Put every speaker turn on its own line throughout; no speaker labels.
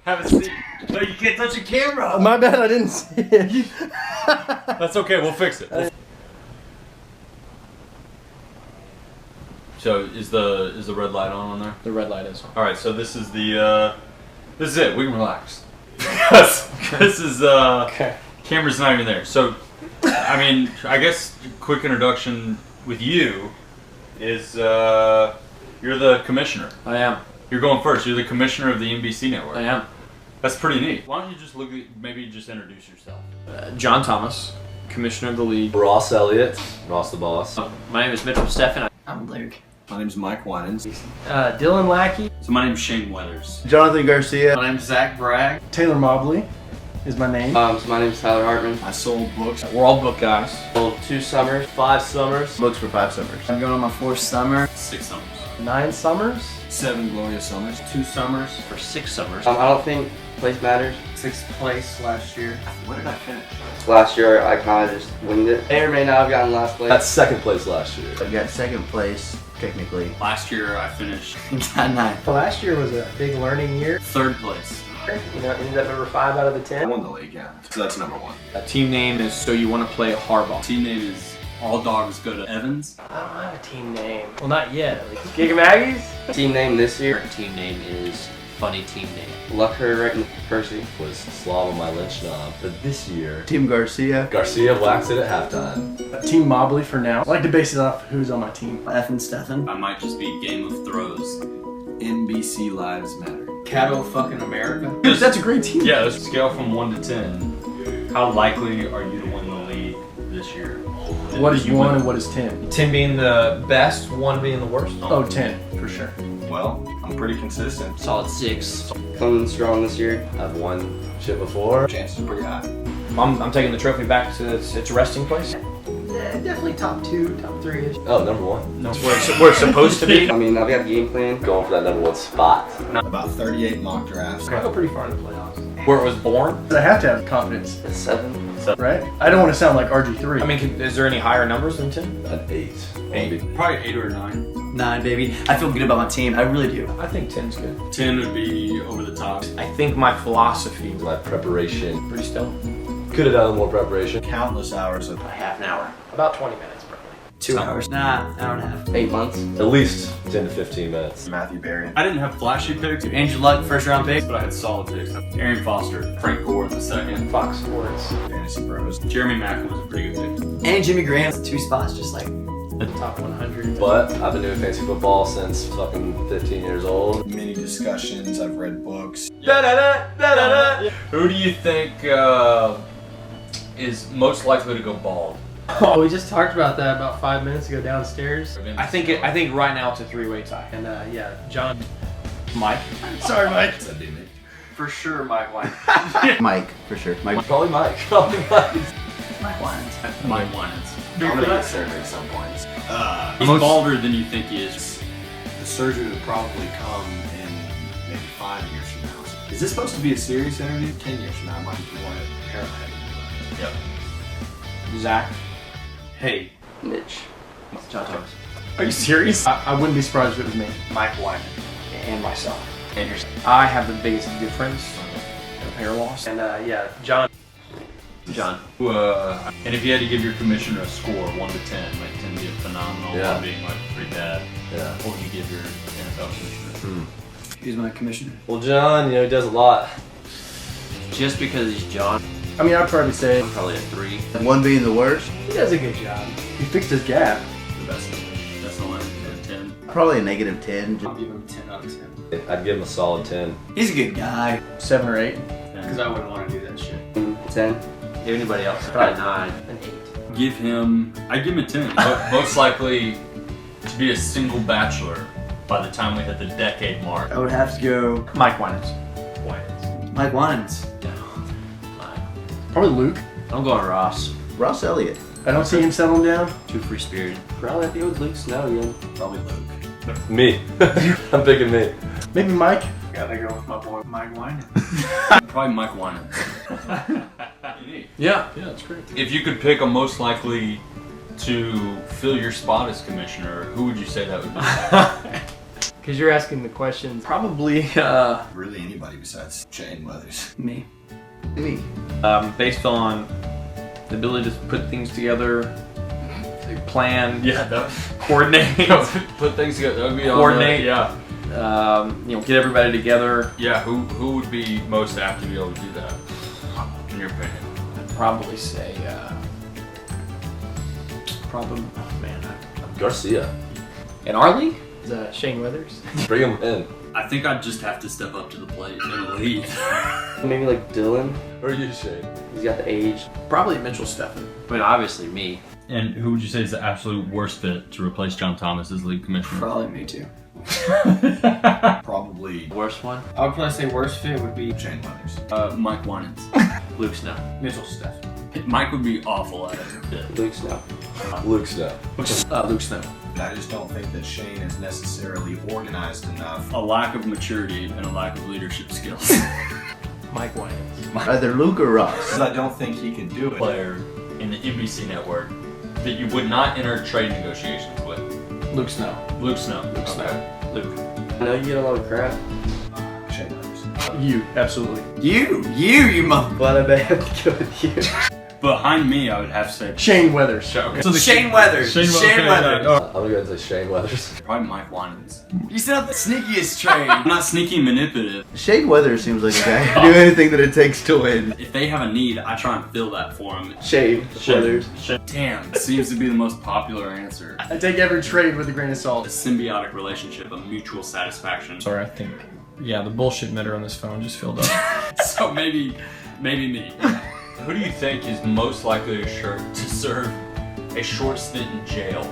Have a seat. No, you can't touch the camera.
My bad, I didn't see it.
That's okay, we'll fix it. So is the red light on there?
The red light is on.
All right, so this is the this is it. We can relax. This is
Okay.
camera's not even there. So I mean, I guess quick introduction with you is you're the commissioner.
I am.
You're going first. You're the commissioner of the MBC Network.
I am.
That's pretty neat. Why don't you just maybe just introduce yourself?
John Thomas, commissioner of the league.
Ross Elliott, Ross the boss.
My name is Mitchell Steffen.
I'm Luke.
My name's Mike Winans.
Dylan Lackey.
So my name's Shane Weathers.
Jonathan Garcia.
My name's Zach Bragg.
Taylor Mobley is my name.
So my name's Tyler Hartman.
I sold books.
We're all book guys.
Sold 2 summers, 5 summers.
Books for 5 summers.
I'm going on my 4th summer.
6 summers.
9 summers.
7 glorious summers.
2 summers.
For 6 summers.
I don't think place matters.
6th place last year.
What did I finish?
Last year I kind of just winged it. May or may not have gotten last place.
That's second place last year.
I got 2nd place, technically.
Last year I finished
Got 9.
Well, last year was a big learning year.
3rd place.
You know, ended up number 5 out of the
I
10.
won the league, yeah. So that's number 1.
Team name is So You Want to Play Hardball.
Team name is All Dogs Go to Evans.
I don't have a team name. Well, not yet. Like, Gig Maggies?
Team name this year,
Team name is Funny Team Name.
luck her right in the Percy.
Was Slava my lynch knob. But this year,
Team Garcia.
Garcia whacks it at halftime.
Team Mobley for now. I like to base it off who's on my team.
F and Stefan.
I might just be Game of Throws.
NBC Lives Matter.
Cattle fucking America.
That's a great team.
Yeah, let's scale from 1 to 10. How likely are you to win the league this year?
What is 1 and what is 10?
10 being the best, 1 being the worst.
Oh, 10 for sure.
Well, I'm pretty consistent.
Solid 6.
Coming strong this year.
I've won shit before.
Chances are pretty high.
I'm taking the trophy back to its resting place.
Definitely top 2, top 3-ish.
Oh, number 1.
No, where it's supposed to be.
I mean, I've got the game plan.
Going for that number 1 spot.
About 38 mock drafts.
I go pretty far in the playoffs.
Where it was born. I have to have confidence,
7.
right? I don't want to sound like RG3.
I mean, is there any higher numbers than 10?
An 8.
8. Probably 8 or 9.
9, baby. I feel good about my team. I really do.
I think 10's good.
10 would be over the top.
I think my philosophy
My preparation.
pretty still.
Could have done more preparation.
Countless hours of
A half an hour. About 20 minutes, probably.
2 hours. Nah, hour and a half.
8 months.
At least 10 to 15 minutes.
Matthew Berry.
I didn't have flashy picks,
Andrew Luck, 1st round pick.
but I had solid picks. Aaron Foster, Frank Gore the second.
Fox Sports.
Fantasy Bros.
Jeremy Macklin was a pretty good pick.
And Jimmy Graham. 2 spots, just like.
Top 100.
But I've been doing fantasy football since fucking 15 years old.
Many discussions. I've read books.
Who do you think is most likely to go bald?
Oh, we just talked about that about 5 minutes ago downstairs.
I think right now it's a 3-way tie.
And yeah, John.
Mike.
Sorry, Mike.
That'd be me.
For sure, Mike White.
Mike, for sure. Mike.
Probably Mike. Probably Mike.
Mike Winans.
Mike Winans.
I'm gonna get surgery at some point.
He's balder than you think he is.
The surgery will probably come in maybe 5 years from now. Is this supposed to be a serious interview? 10 years from now, I might want to hair my head.
Yep.
Zach.
Hey,
Mitch.
John Thomas.
Are you serious? I wouldn't be surprised if it was me.
Mike Wyman. And myself.
and yourself.
I have the biggest difference of hair loss.
And yeah, John.
And if you had to give your commissioner a score, 1 to 10, like 10 being phenomenal,
Yeah.
1 being like pretty bad,
Yeah.
what would you give your NFL commissioner?
Who's my commissioner?
Well, John, he does a lot.
Just because he's John,
I mean, I'd probably say
I'm probably a 3.
One being the worst,
He does a good job.
he fixed his gap.
The best one, 10.
probably a negative 10.
I'll give him 10 out of 10.
I'd give him a solid 10.
He's a good guy.
7 or 8.
Because I wouldn't want to do that shit.
10.
If anybody else, probably 9.
An 8.
I'd give him a 10. Most likely to be a single bachelor by the time we hit the decade mark.
I would have to go
Mike Winans.
Mike Winans.
Probably Luke.
I'm going Ross.
Ross Elliott.
I don't see him settling down.
Too free spirited.
Probably at the old Luke Snow again.
Probably Luke.
Me. I'm picking me.
Maybe Mike.
Gotta go with my boy Mike Winans.
Probably Mike Winans.
Yeah, that's great.
If you could pick a most likely to fill your spot as commissioner, who would you say that would be?
Because you're asking the questions.
Probably
Really anybody besides Shane Weathers.
me.
Me.
Based on the ability to put things together, plan, coordinate,
Put things together. That would be
Coordinate.
On
get everybody together.
yeah. Who would be most apt to be able to do that? In your opinion?
I'd probably say,
Garcia.
in our league?
Shane Weathers.
Bring him in.
I think I'd just have to step up to the plate and lead.
Maybe like Dylan.
Or you, Shane.
He's got the age.
Probably Mitchell Steffen.
I mean, obviously me.
And who would you say is the absolute worst fit to replace John Thomas as league commissioner?
Probably me too.
Probably
Worst one?
I would probably say worst fit would be
Shane Weathers.
Mike Winans.
Luke Snow.
Mitchell Steffen.
Mike would be awful at it.
Luke Snow.
Luke Snow.
Luke Snow.
I just don't think that Shane is necessarily organized enough.
A lack of maturity and a lack of leadership skills.
Mike Winans.
Either Luke or Ross.
Because I don't think he can do it.
Player in the MBC Network that you would not enter trade negotiations with.
Luke Snow.
Luke Snow.
Luke Snow.
Luke.
I know you get a lot of crap.
Shane Weathers.
You, absolutely.
You mother.
But I have to go with you.
Behind me, I would have to say
Shane Weathers.
Okay.
Shane Weathers. Shane Weathers.
I'm gonna go ahead and say Shane Weathers.
probably Mike Winans.
You set up the sneakiest trade.
I'm not sneaky and manipulative.
Shane Weathers seems like a guy who can do anything that it takes to win.
If they have a need, I try and fill that for them.
Shane Weathers.
Damn, seems to be the most popular answer.
I take every trade with a grain of
A
salt.
symbiotic relationship, a mutual satisfaction.
Sorry, I think. Yeah, the bullshit meter on this phone just filled up.
So maybe me.
Who do you think is most likely to serve a short stint in jail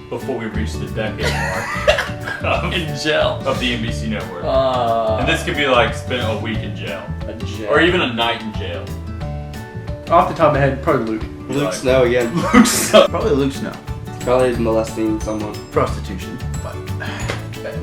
before we reach the decade mark
In jail.
of the MBC Network? And this could be like spent a week in jail. Or even a night in jail.
Off the top of my head, probably Luke.
Luke Snow again.
Probably Luke Snow.
Probably he's molesting someone.
Prostitution.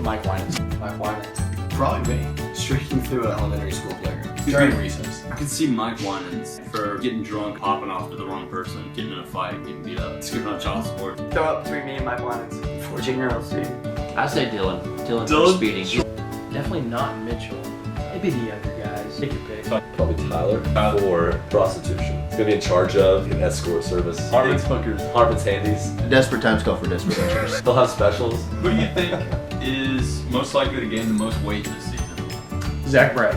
Mike Winans.
Mike Winans.
Probably me. Streaking through an elementary school playground. During recess.
I could see Mike Winans for getting drunk, popping off to the wrong person, getting in a fight, getting beat up, skipping on child support.
Throw up between me and Mike Winans. 14-year-old student.
I say Dylan. Dylan
Dylan?
for speeding.
Definitely not Mitchell. Maybe the younger guys. Take your pick.
Probably Tyler for prostitution. He's gonna be in charge of an escort service.
Hartman's hookers.
Hartman's handies.
Desperate times call for desperate measures.
They'll have specials.
Who do you think is most likely to gain the most weight this season?
Zach Bragg.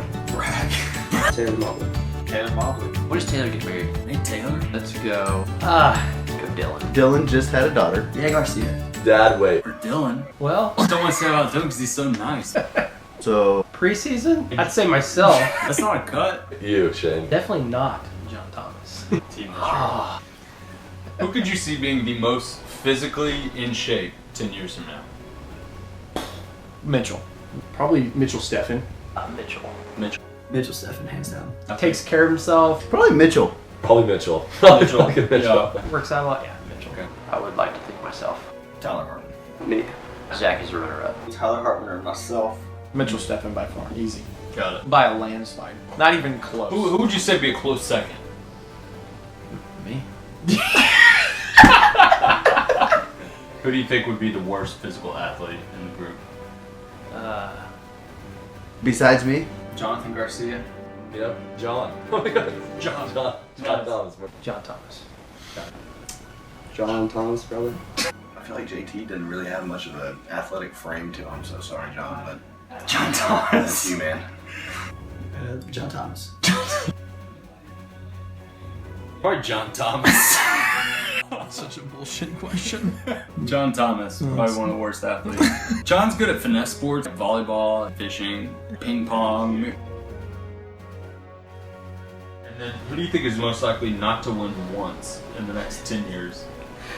Taylor Mobley.
Taylor Mobley.
When does Taylor get married?
Hey, Taylor.
Let's go.
Ah,
Let's go Dylan.
Dylan just had a daughter.
Yeah, Garcia.
Dad, wait.
For Dylan.
well,
I don't want to say about Dylan because he's so nice.
So
preseason? I'd say myself.
That's not a cut.
You, Shane.
Definitely not John Thomas.
Team Who could you see being the most physically in shape 10 years from now?
Mitchell. Probably Mitchell Steffen.
Mitchell.
Mitchell Steffen, hands down.
Takes care of himself.
probably Mitchell.
Probably Mitchell.
Mitchell.
Fucking Mitchell.
Works out a lot. Yeah, Mitchell.
Okay.
I would like to think myself.
Tyler Hartman.
Me.
Zach is runner-up.
Tyler Hartman or myself.
Mitchell Steffen by far. Easy.
Got it.
By a landslide. Not even close.
Who would you say be a close second?
Me?
Who do you think would be the worst physical athlete in the group?
Besides me?
Jonathan Garcia.
Yep. John. Oh my god. John Thomas.
John Thomas.
John Thomas, probably.
I feel like JT didn't really have much of an athletic frame to him, so sorry, John, but
John
that's
Thomas.
you, man.
John Thomas.
Probably John Thomas.
Such a bullshit question.
John Thomas, probably one of the worst athletes. John's good at finesse sports, like volleyball, fishing, ping pong. And then who do you think is most likely not to win once in the next 10 years?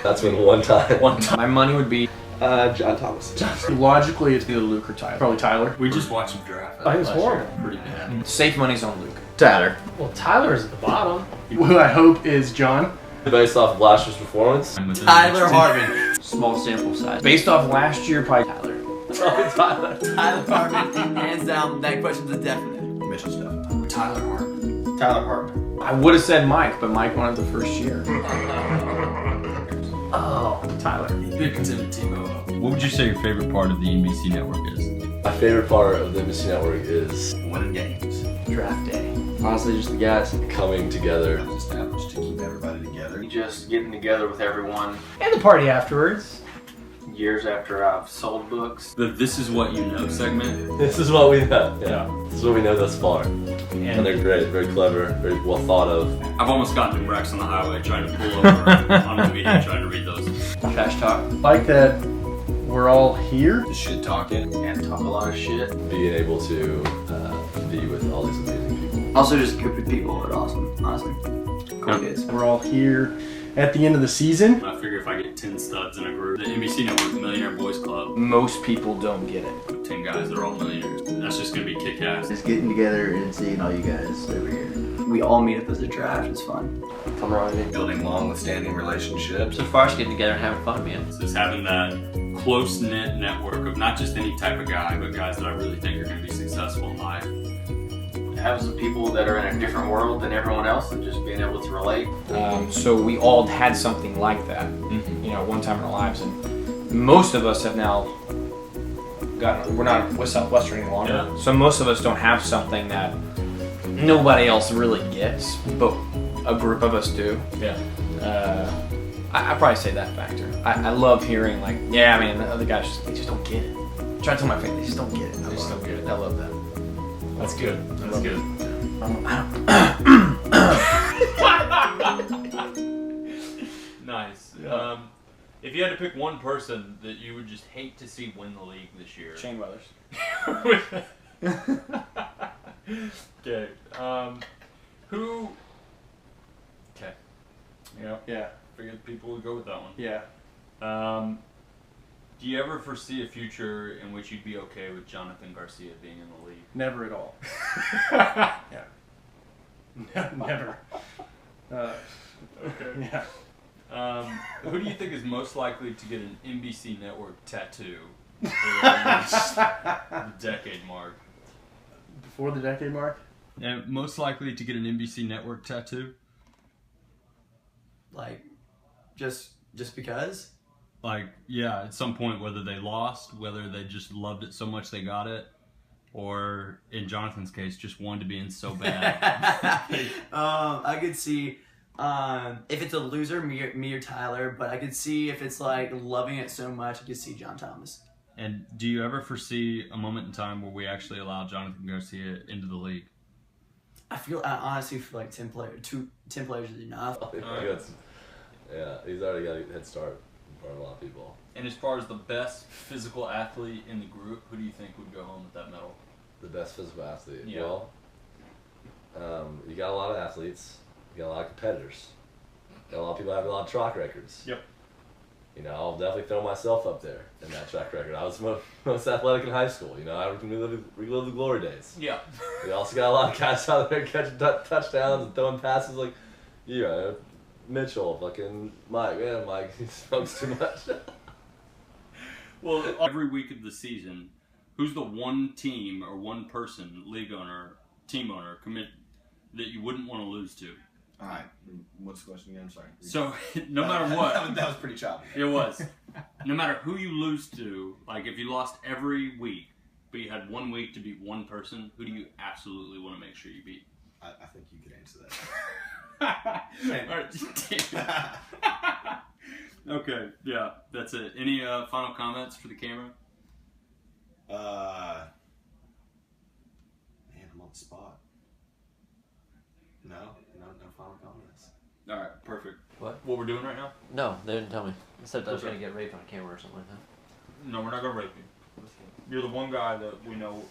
That's been one time.
One time.
My money would be
John Thomas.
logically it's either Luke or Tyler. Probably Tyler.
We just watched him draft.
Oh, he was
last year.
horrible.
Pretty bad.
Safe money's on Luke.
Tyler.
Well, Tyler's at the bottom.
Who I hope is John.
Based off of last year's performance.
Tyler Hartman.
Small sample size.
Based off last year, probably Tyler.
Probably Tyler.
Tyler Hartman. Hands down, that question's a definite.
Mitchell Steffen.
Tyler Hartman.
Tyler Hartman.
I would have said Mike, but Mike wanted the first year.
Oh, Tyler.
Big contender Tebow. What would you say your favorite part of the MBC Network is?
My favorite part of the MBC Network is
Winning games.
Draft day.
Honestly, just the guys.
coming together.
Established to keep everybody together.
Just getting together with everyone
And the party afterwards.
years after I've sold books.
The This Is What You Know segment.
This is what we know. Yeah. This is what we know thus far. And
And
they're great, very clever, very well thought of.
I've almost gotten in wrecks on the highway trying to pull over on the media trying to read those.
Trash talk.
Like that we're all here.
The shit talking.
And talk a lot of shit.
Being able to be with all these amazing people.
Also, just group of people are awesome, honestly. Cool kids.
We're all here at the end of the season.
I figure if I get 10 studs in a group, the MBC Network Millionaire Boys Club,
Most people don't get it.
10 guys that are all millionaires. That's just gonna be kick-ass.
Just getting together and seeing all you guys over here.
We all meet up as a draft. It's fun.
Come around me.
Building long withstanding relationships.
So far, it's getting together and having fun, man.
It's just having that close-knit network of not just any type of guy, but guys that I really think are gonna be successful in life.
Have some people that are in a different world than everyone else and just being able to relate.
So we all had something like that, you know, one time in our lives, and most of us have now gotten. We're not with Southwestern any longer,
Yeah.
so most of us don't have something that nobody else really gets, but a group of us do.
yeah.
I probably say that factor. I love hearing like, yeah, I mean, the other guys they just don't get it. Try to tell my family, they just don't get it.
They just don't get it.
I love that.
That's good. That's good. Nice. If you had to pick one person that you would just hate to see win the league this year.
Shane Weathers.
Okay. Who? Okay.
Yeah.
Figured people would go with that one.
Yeah.
Do you ever foresee a future in which you'd be okay with Jonathan Garcia being in the league?
Never at all. Never.
Okay.
Yeah.
Who do you think is most likely to get an NBC Network tattoo for the decade mark?
Before the decade mark?
And most likely to get an NBC Network tattoo?
Like, just because?
Like, yeah, at some point, whether they lost, whether they just loved it so much they got it, or in Jonathan's case, just wanted to be in so bad.
I could see if it's a loser, me or Tyler, but I could see if it's like loving it so much, I could see John Thomas.
And do you ever foresee a moment in time where we actually allow Jonathan Garcia into the league?
I honestly feel like 10 players is enough.
Yeah, he's already got a head start in front of a lot of people.
And as far as the best physical athlete in the group, who do you think would go home with that medal?
The best physical athlete.
Yeah.
Well, you got a lot of athletes. You got a lot of competitors. You got a lot of people having a lot of track records.
Yep.
You know, I'll definitely throw myself up there in that track record. I was most athletic in high school. You know, I can relive the glory days.
Yeah.
We also got a lot of guys out there catching touchdowns and throwing passes like, you know, Mitchell, fucking Mike. Yeah, Mike, he smokes too much.
Well, every week of the season, who's the one team or one person, league owner, team owner, commit that you wouldn't want to lose to?
All right. What's the question again? I'm sorry.
So, no matter what.
that was pretty choppy.
It was. No matter who you lose to, like if you lost every week, but you had 1 week to beat one person, who do you absolutely want to make sure you beat?
I think you could answer
Alright. Okay, yeah, that's it. Any final comments for the camera?
that. Man, I'm on the spot. No final comments.
Alright, perfect.
What?
What we're doing right now?
No, they didn't tell me. They said I was going to get raped on camera or something like that.
No, we're not gonna rape you. You're the one guy that we know.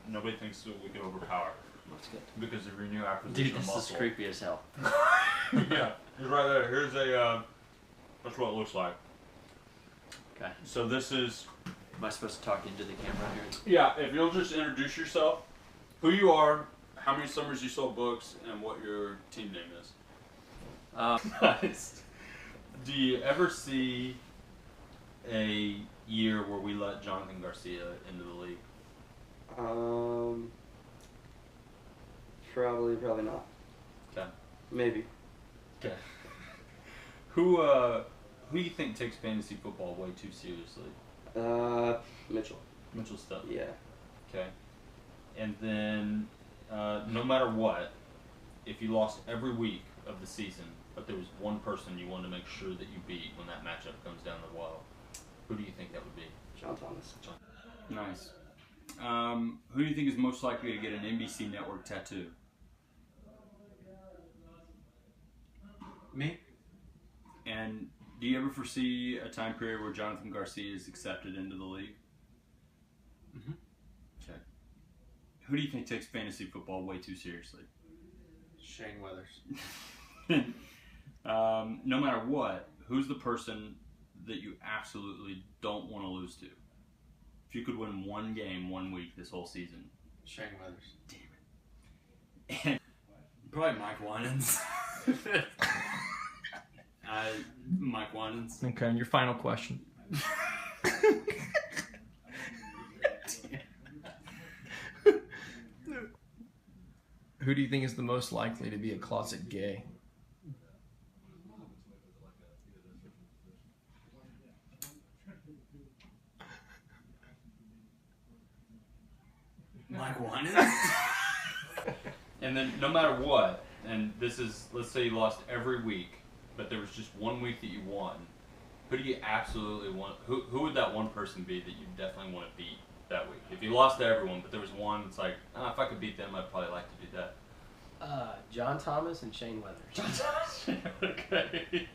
Nobody thinks that we could overpower.
That's good.
Because of your new acquisition
Dude,
of
this
muscle.
is creepy as hell.
Yeah, he's right there. Here's a. That's what it looks like.
Okay.
So this is.
Am I supposed to talk into the camera here?
Yeah, if you'll just introduce yourself, who you are, how many summers you sold books, and what your team name is. Nice. Do you ever see a year where we let Jonathan Garcia into the league?
Probably not.
Okay.
Maybe.
Okay. Who do you think takes fantasy football way too seriously?
Mitchell.
Mitchell Stubb.
Yeah.
Okay. And then, no matter what, if you lost every week of the season, but there was one person you wanted to make sure that you beat when that matchup comes down the wire, who do you think that would be?
John Thomas.
Nice. Who do you think is most likely to get an NBC Network tattoo?
Me?
And do you ever foresee a time period where Jonathan Garcia is accepted into the league?
Mm-hmm.
Okay. Who do you think takes fantasy football way too seriously?
Shane Weathers.
No matter what, who's the person that you absolutely don't want to lose to? If you could win one game 1 week this whole season.
Shane Weathers.
Damn it.
Probably Mike Winans.
Mike Winans.
Okay, and your final question. Who do you think is the most likely to be a closet gay?
Mike Winans.
And then no matter what, and this is, let's say you lost every week, but there was just 1 week that you won, who do you absolutely want, who would that one person be that you definitely want to beat that week? If you lost to everyone, but there was one, it's like, if I could beat them, I'd probably like to do that.
John Thomas and Shane Weathers.
John Thomas. Okay.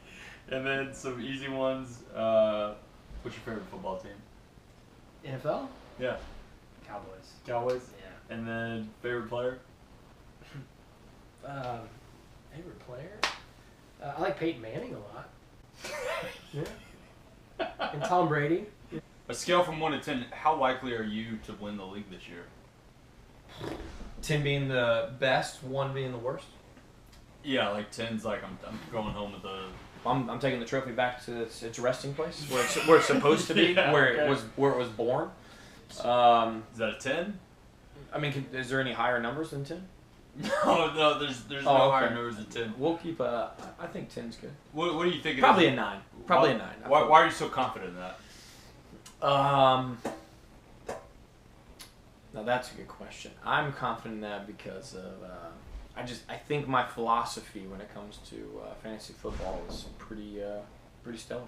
And then some easy ones. What's your favorite football team?
NFL?
Yeah.
Cowboys.
Cowboys?
Yeah.
And then favorite player?
Favorite player? I like Peyton Manning a lot. Yeah. And Tom Brady.
A scale from 1 to 10, how likely are you to win the league this year?
10 being the best, 1 being the worst.
Yeah, like 10's like I'm going home with the.
I'm taking the trophy back to its resting place where it's supposed to be,
Yeah,
where
okay.
it was born.
Is that a 10?
I mean, is there any higher numbers than 10?
No, there's no higher numbers than 10.
We'll keep I think 10's good.
What do you think?
Probably a 9. Probably a 9.
Why are you so confident in that?
Now that's a good question. I'm confident in that because of I think my philosophy when it comes to fantasy football is pretty stellar.